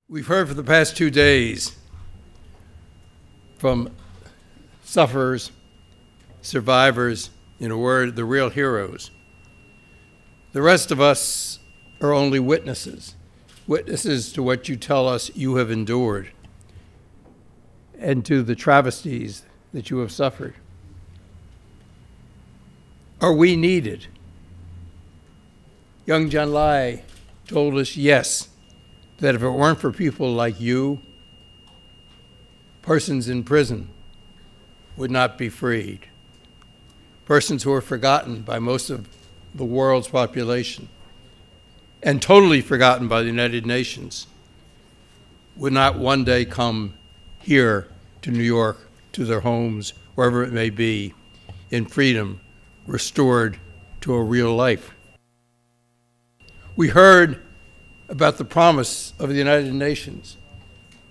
We've heard for the past 2 days from sufferers, survivors, in a word, the real heroes. The rest of us are only witnesses, witnesses to what you tell us you have endured and to the travesties that you have suffered. Are we needed? Young John Lai told us yes, that if it weren't for people like you, persons in prison would not be freed. Persons who are forgotten by most of the world's population and totally forgotten by the United Nations would not one day come here to New York, to their homes, wherever it may be, in freedom, restored to a real life. We heard about the promise of the United Nations,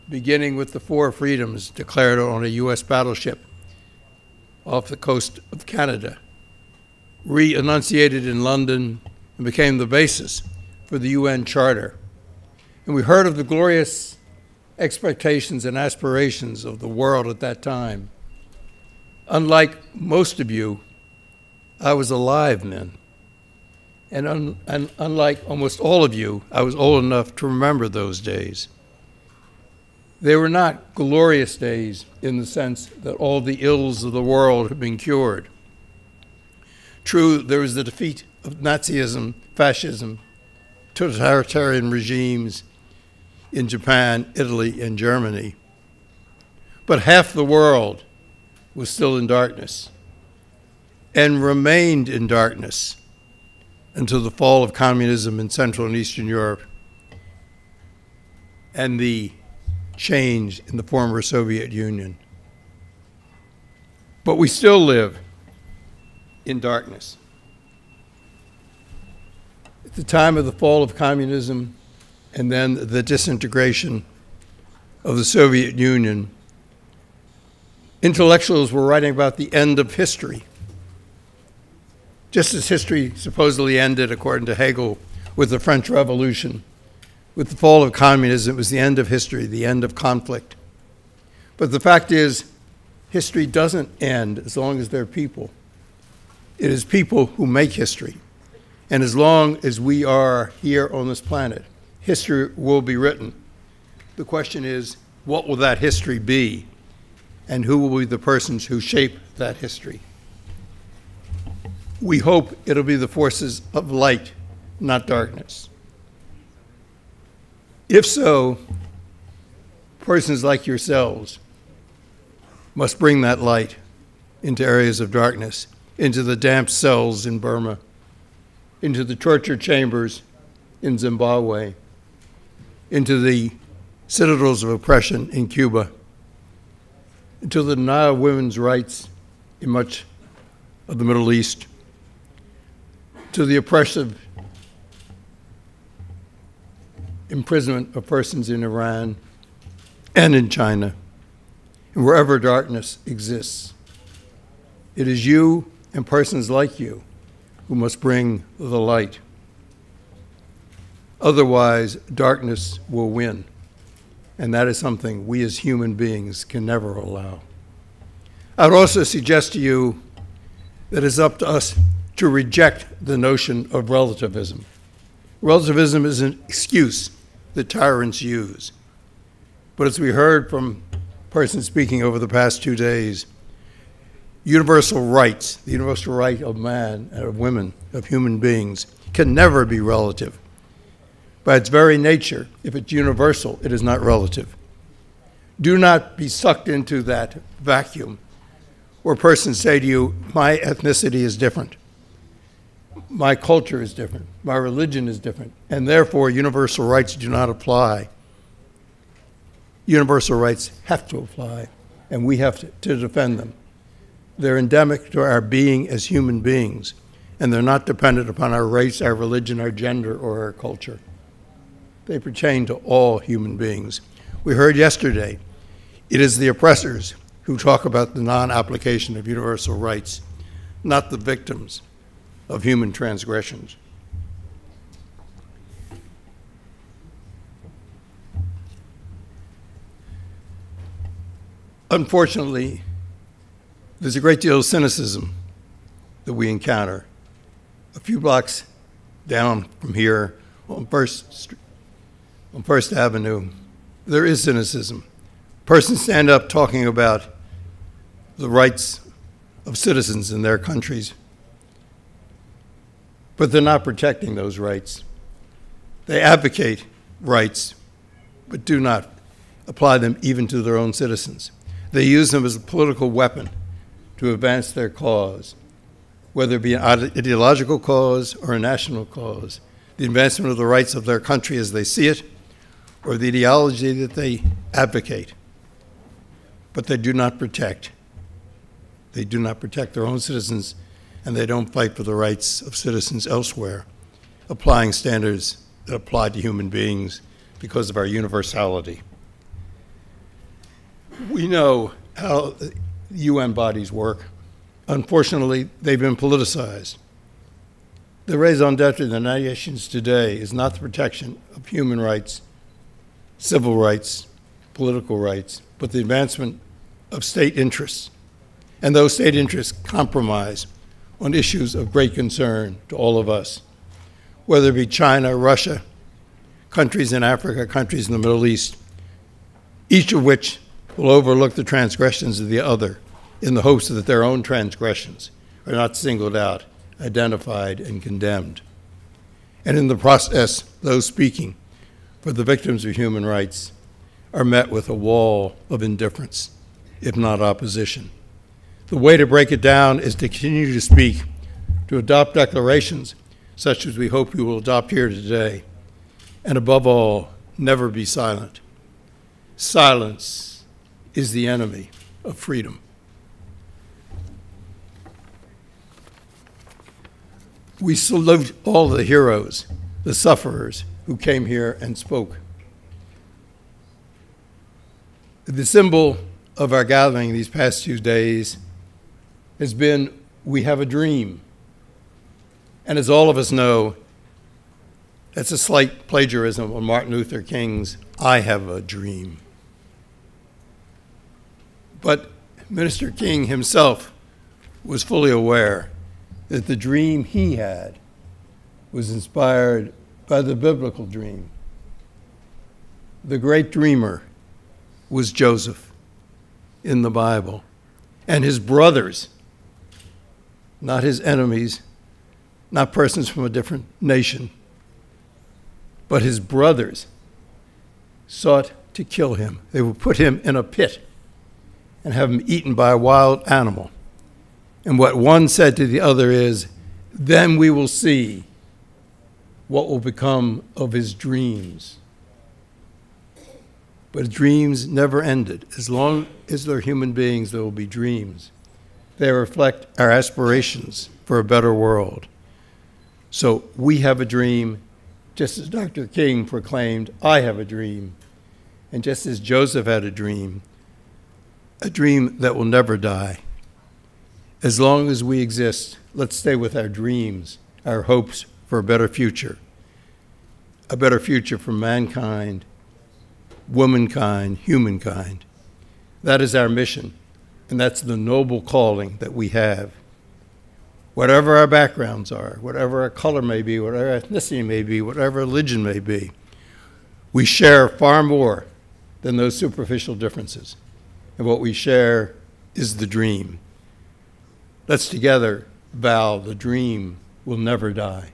beginning with the 4 freedoms declared on a U.S. battleship off the coast of Canada, re-enunciated in London and became the basis for the UN Charter. And we heard of the glorious expectations and aspirations of the world at that time. Unlike most of you, I was alive then. And unlike almost all of you, I was old enough to remember those days. They were not glorious days in the sense that all the ills of the world had been cured. True, there was the defeat of Nazism, fascism, totalitarian regimes in Japan, Italy, and Germany. But half the world was still in darkness and remained in darkness until the fall of communism in Central and Eastern Europe and the change in the former Soviet Union. But we still live in darkness. At the time of the fall of communism and then the disintegration of the Soviet Union, intellectuals were writing about the end of history. Just as history supposedly ended, according to Hegel, with the French Revolution, with the fall of communism, it was the end of history, the end of conflict. But the fact is, history doesn't end as long as there are people. It is people who make history. And as long as we are here on this planet, history will be written. The question is, what will that history be? And who will be the persons who shape that history? We hope it'll be the forces of light, not darkness. If so, persons like yourselves must bring that light into areas of darkness, into the damp cells in Burma, into the torture chambers in Zimbabwe, into the citadels of oppression in Cuba, into the denial of women's rights in much of the Middle East, to the oppressive imprisonment of persons in Iran and in China, and wherever darkness exists. It is you and persons like you who must bring the light. Otherwise, darkness will win, and that is something we as human beings can never allow. I would also suggest to you that it's up to us to reject the notion of relativism. Relativism is an excuse that tyrants use. But as we heard from persons speaking over the past 2 days, universal rights, the universal right of man and of women, of human beings, can never be relative. By its very nature, if it's universal, it is not relative. Do not be sucked into that vacuum where persons say to you, my ethnicity is different. My culture is different, my religion is different, and therefore universal rights do not apply. Universal rights have to apply, and we have to defend them. They're endemic to our being as human beings, and they're not dependent upon our race, our religion, our gender, or our culture. They pertain to all human beings. We heard yesterday, it is the oppressors who talk about the non-application of universal rights, not the victims of human transgressions. Unfortunately, there's a great deal of cynicism that we encounter. A few blocks down from here on First Avenue, there is cynicism. Persons stand up talking about the rights of citizens in their countries, but they're not protecting those rights. They advocate rights, but do not apply them even to their own citizens. They use them as a political weapon to advance their cause, whether it be an ideological cause or a national cause, the advancement of the rights of their country as they see it, or the ideology that they advocate. But they do not protect. They do not protect their own citizens, and they don't fight for the rights of citizens elsewhere, applying standards that apply to human beings because of our universality. We know how the UN bodies work. Unfortunately, they've been politicized. The raison d'etre of the United Nations today is not the protection of human rights, civil rights, political rights, but the advancement of state interests. And those state interests compromise on issues of great concern to all of us, whether it be China, Russia, countries in Africa, countries in the Middle East, each of which will overlook the transgressions of the other in the hopes that their own transgressions are not singled out, identified, and condemned. And in the process, those speaking for the victims of human rights are met with a wall of indifference, if not opposition. The way to break it down is to continue to speak, to adopt declarations such as we hope you will adopt here today, and above all, never be silent. Silence is the enemy of freedom. We salute all the heroes, the sufferers who came here and spoke. The symbol of our gathering these past few days has been, we have a dream. And as all of us know, that's a slight plagiarism on Martin Luther King's I Have a Dream. But Minister King himself was fully aware that the dream he had was inspired by the biblical dream. The great dreamer was Joseph in the Bible, and his brothers, not his enemies, not persons from a different nation, but his brothers sought to kill him. They would put him in a pit and have him eaten by a wild animal. And what one said to the other is, then we will see what will become of his dreams. But dreams never ended. As long as there are human beings, there will be dreams. They reflect our aspirations for a better world. So we have a dream, just as Dr. King proclaimed, I have a dream. And just as Joseph had a dream that will never die. As long as we exist, let's stay with our dreams, our hopes for a better future for mankind, womankind, humankind. That is our mission, and that's the noble calling that we have. Whatever our backgrounds are, whatever our color may be, whatever ethnicity may be, whatever religion may be, we share far more than those superficial differences. And what we share is the dream. Let's together vow the dream will never die.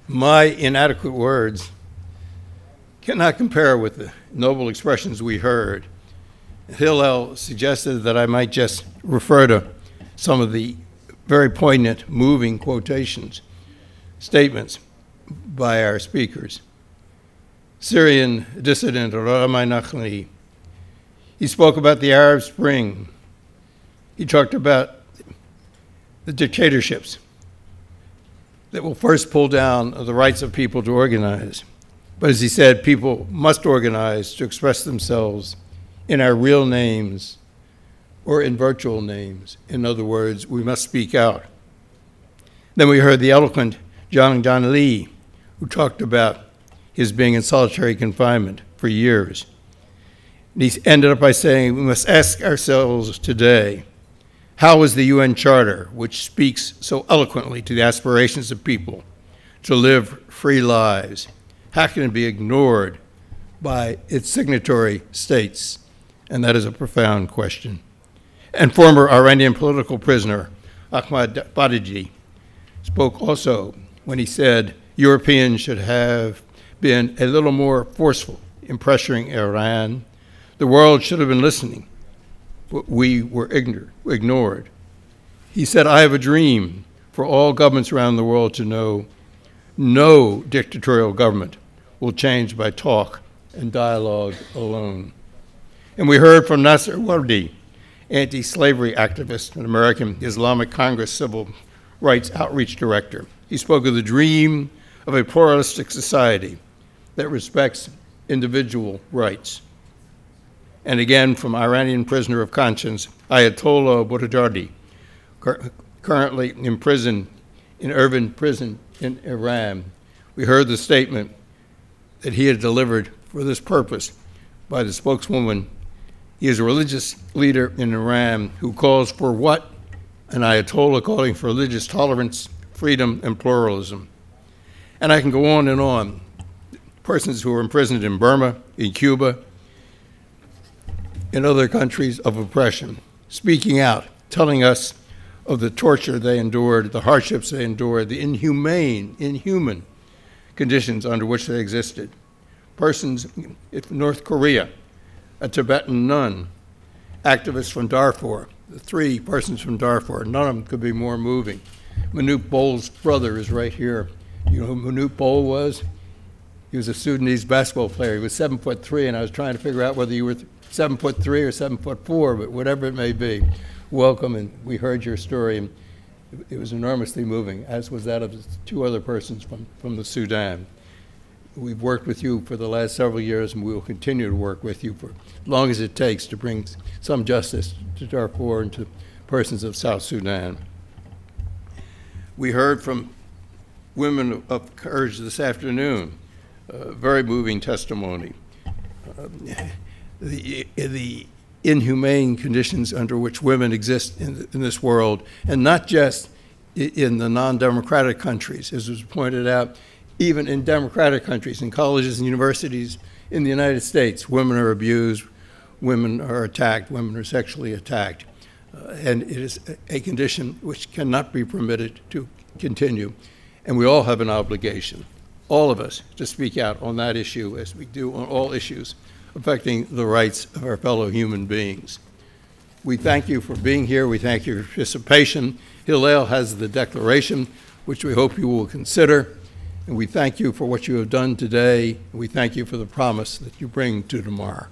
My inadequate words cannot compare with the noble expressions we heard. Hillel suggested that I might just refer to some of the very poignant, moving quotations, statements by our speakers. Syrian dissident Rami Nachli, he spoke about the Arab Spring. He talked about the dictatorships that will first pull down the rights of people to organize. But as he said, people must organize to express themselves in our real names or in virtual names. In other words, we must speak out. Then we heard the eloquent John Lee, who talked about his being in solitary confinement for years. And he ended up by saying, we must ask ourselves today, how is the UN Charter, which speaks so eloquently to the aspirations of people to live free lives, how can it be ignored by its signatory states? And that is a profound question. And former Iranian political prisoner Ahmad Badiji spoke also when he said Europeans should have been a little more forceful in pressuring Iran. The world should have been listening, but we were ignored. He said, I have a dream for all governments around the world to know no dictatorial government will change by talk and dialogue alone. And we heard from Nasser Wardi, anti-slavery activist and American Islamic Congress Civil Rights Outreach Director. He spoke of the dream of a pluralistic society that respects individual rights. And again, from Iranian prisoner of conscience, Ayatollah Buttigieg, currently imprisoned in Irvin prison in Iran. We heard the statement that he had delivered for this purpose by the spokeswoman. He is a religious leader in Iran who calls for what? An Ayatollah calling for religious tolerance, freedom, and pluralism. And I can go on and on. Persons who are imprisoned in Burma, in Cuba, in other countries of oppression, speaking out, telling us of the torture they endured, the hardships they endured, the inhuman conditions under which they existed. Persons in North Korea, a Tibetan nun, activists from Darfur, the 3 persons from Darfur, none of them could be more moving. Manute Bol's brother is right here. You know who Manute Bol was? He was a Sudanese basketball player. He was 7'3", and I was trying to figure out whether you were 7'3" or 7'4", but whatever it may be. Welcome, and we heard your story, and it was enormously moving, as was that of the 2 other persons from the Sudan. We've worked with you for the last several years, and we will continue to work with you for as long as it takes to bring some justice to Darfur and to persons of South Sudan. We heard from women of courage this afternoon, very moving testimony. The inhumane conditions under which women exist in this world, and not just in the non-democratic countries, as was pointed out, even in democratic countries, in colleges and universities in the United States, women are abused, women are attacked, women are sexually attacked. And it is a condition which cannot be permitted to continue. And we all have an obligation, all of us, to speak out on that issue as we do on all issues affecting the rights of our fellow human beings. We thank you for being here. We thank you for your participation. Hillel has the declaration, which we hope you will consider. And we thank you for what you have done today. We thank you for the promise that you bring to tomorrow.